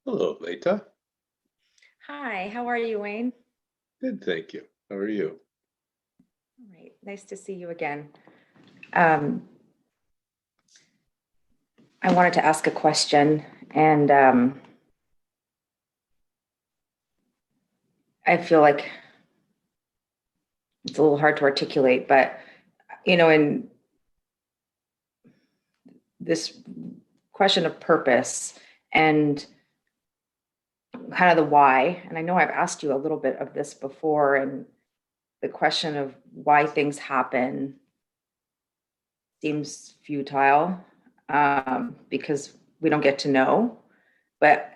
Hello, Advaita. Hi, how are you, Wayne? Good, thank you. How are you? All right, nice to see you again. Um, I wanted to ask a question, and I feel like it's a little hard to articulate, but in this question of purpose and kind of the why, and I know I've asked you a little bit of this before, and the question of why things happen seems futile because we don't get to know. But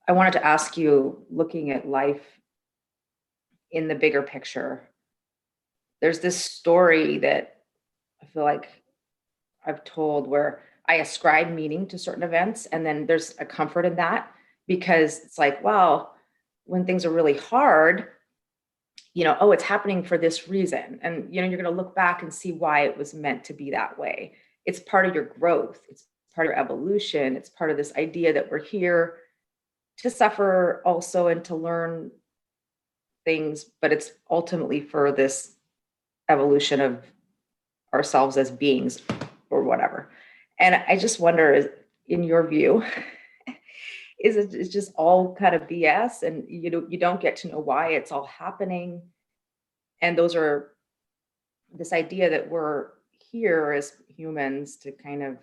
I wanted to ask you, looking at life in the bigger picture, there's this story that I feel like I've told where I ascribe meaning to certain events, and then there's a comfort in that because it's like, well, when things are really hard, oh, it's happening for this reason. And, you're going to look back and see why it was meant to be that way. It's part of your growth, it's part of your evolution, it's part of this idea that we're here to suffer also and to learn things, but it's ultimately for this evolution of ourselves as beings or whatever. And I just wonder, in your view, is it is just all kind of BS and you don't get to know why it's all happening? And those are this idea that we're here as humans to kind of,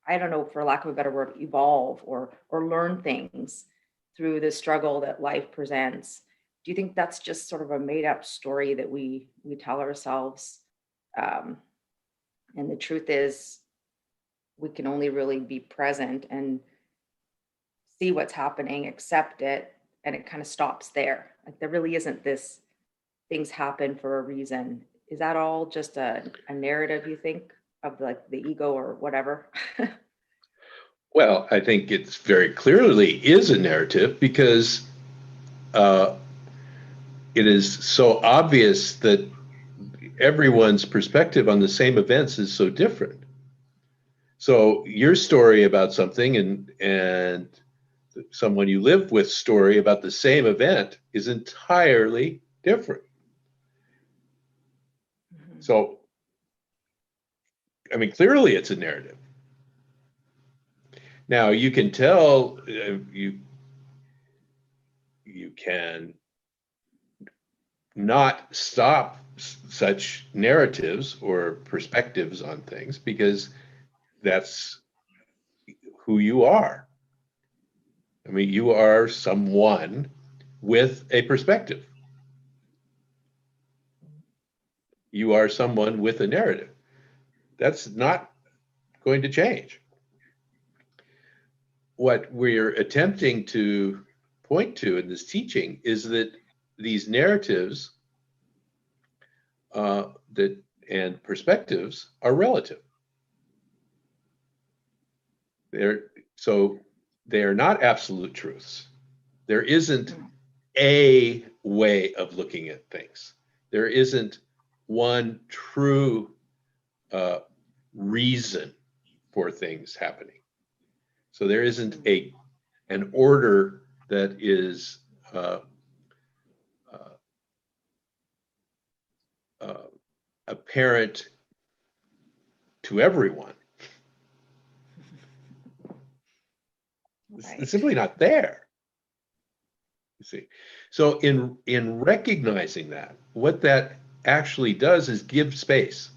I don't know, for lack of a better word, evolve or learn things through the struggle that life presents. Do you think that's just sort of a made up story that we tell ourselves? Um, and the truth is, we can only really be present and see what's happening, accept it, and it kind of stops there. Like there really isn't this things happen for a reason. Is that all just a narrative, you think, of like the ego or whatever? Well, I think it's very clearly is a narrative because uh, it is so obvious that everyone's perspective on the same events is so different. So your story about something and someone you live with story about the same event is entirely different. Mhm. So, I mean, clearly it's a narrative. Now you can tell you can not stop such narratives or perspectives on things because that's who you are. I mean, you are someone with a perspective. You are someone with a narrative. That's not going to change. What we're attempting to point to in this teaching is that these narratives that and perspectives are relative. They're so they are not absolute truths. There isn't a way of looking at things. There isn't one true uh, reason for things happening. So there isn't an order that is uh, uh, uh, apparent to everyone. It's Right. simply not there. You see, so in recognizing that, what that actually does is give space.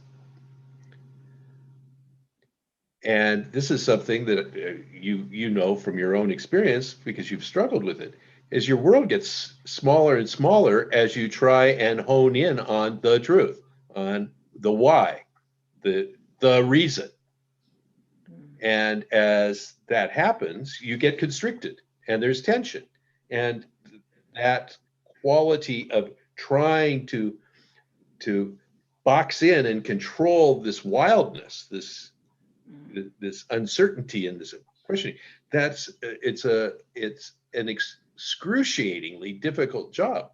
And this is something that you know from your own experience because you've struggled with it. As your world gets smaller and smaller as you try and hone in on the truth, on the why, the reason. Mm. And as that happens, you get constricted and there's tension. And that quality of trying to box in and control this wildness, this uncertainty and this questioning, that's it's an excruciatingly difficult job.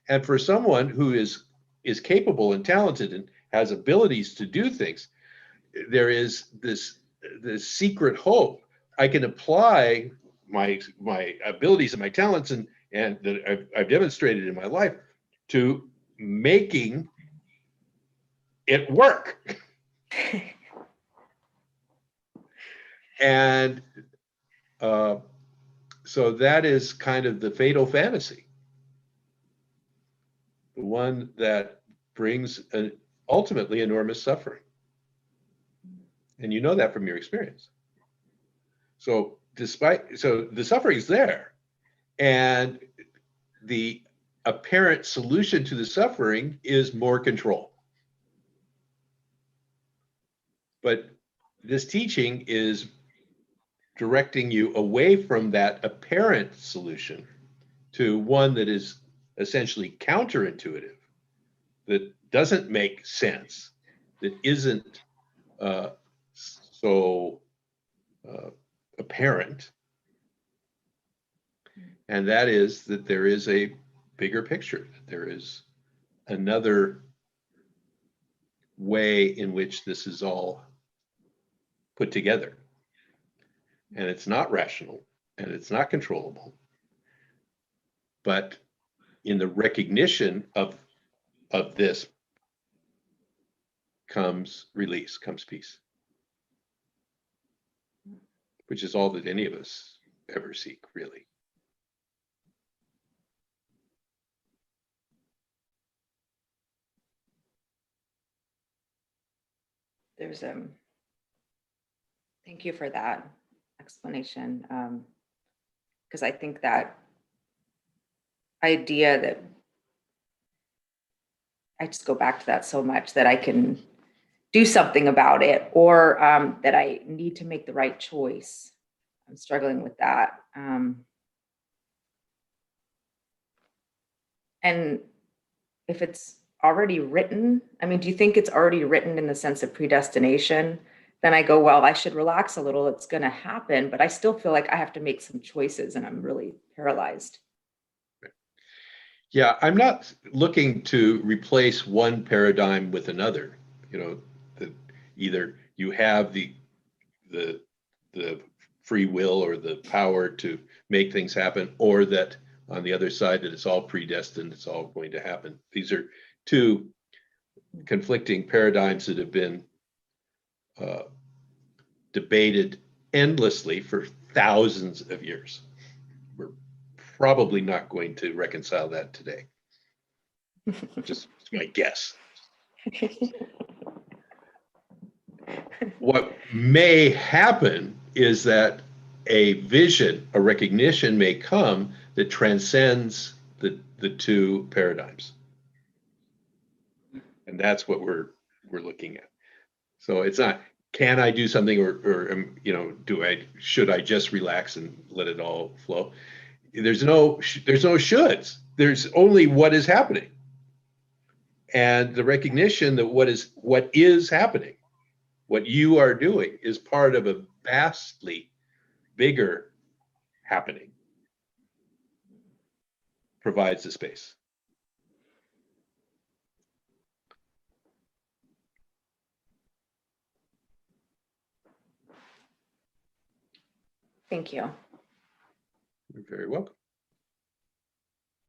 And for someone who is capable and talented and has abilities to do things, there is this secret hope. I can apply my abilities and my talents and that I've demonstrated in my life to making it work. And so that is kind of the fatal fantasy, the one that brings ultimately enormous suffering. And you know that from your experience. So the suffering is there, and the apparent solution to the suffering is more control. But this teaching is directing you away from that apparent solution to one that is essentially counterintuitive, that doesn't make sense, that isn't so apparent. And that is that there is a bigger picture, that there is another way in which this is all put together. And it's not rational and it's not controllable. But in the recognition of this comes release, comes peace, which is all that any of us ever seek, really. There's thank you for that explanation, because I think that idea that I just go back to that so much, that I can do something about it, or that I need to make the right choice. I'm struggling with that. And if it's already written, I mean, do you think it's already written in the sense of predestination? Then I go, well, I should relax a little. It's going to happen, but I still feel like I have to make some choices and I'm really paralyzed. Yeah, I'm not looking to replace one paradigm with another. You know, that either you have the free will or the power to make things happen, or that on the other side that it's all predestined, it's all going to happen. These are two conflicting paradigms that have been debated endlessly for thousands of years. We're probably not going to reconcile that today. Just my guess. What may happen is that a vision, a recognition may come that transcends the two paradigms. And that's what we're looking at. So it's not, can I do something, or you know, should I just relax and let it all flow? There's no shoulds. There's only what is happening. And the recognition that what is happening, what you are doing, is part of a vastly bigger happening, provides the space. Thank you. You're very welcome.